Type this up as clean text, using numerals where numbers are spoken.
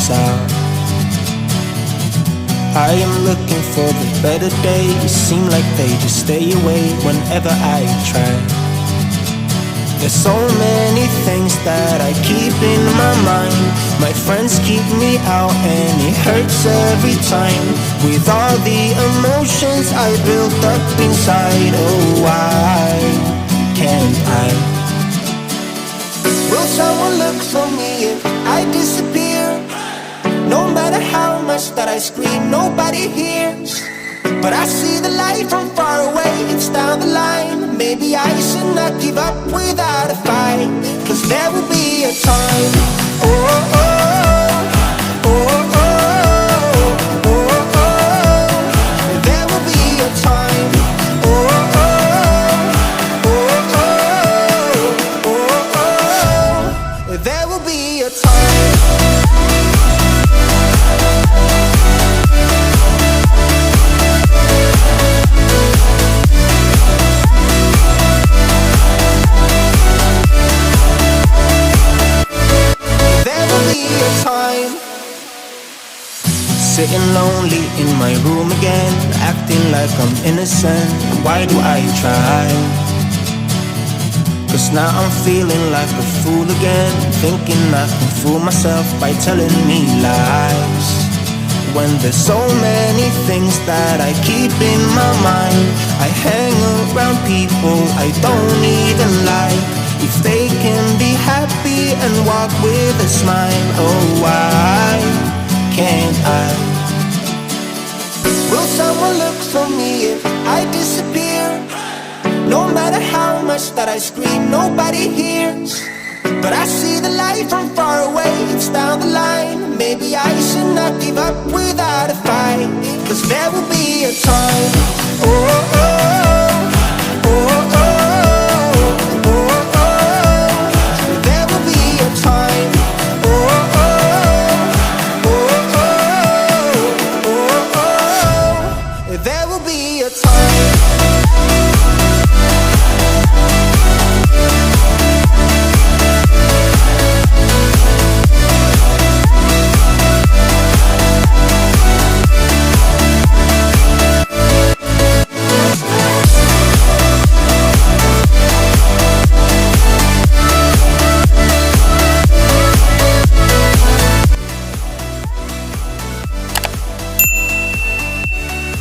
darkness out. I am looking for the better days, seem like they just stay away whenever I try. There's so many things that I keep in my mind. My friends keep me out and it hurts every time. With all the emotions I built up inside, oh why can't I? Will someone look for me if I disappear? No matter how much that I scream, nobody hears. But I see the light from far away, it's down the line. Maybe I should not give up without a fight, 'cause there will be a time. Oh, oh, oh, oh, oh, oh, oh. There will be a time. Oh, oh, oh, oh, oh, oh, oh. There will be a time. Sitting lonely in my room again, acting like I'm innocent. Why do I try? 'Cause now I'm feeling like a fool again, thinking I can fool myself by telling me lies. When there's so many things that I keep in my mind, I hang around people I don't even like. If they can be happy and walk with a smile, oh why can't I? Will someone look for me if I disappear? No matter how much that I scream, nobody hears. But I see the light from far away, it's down the line. Maybe I should not give up without a fight, 'cause there will be a time. Oh, oh, oh.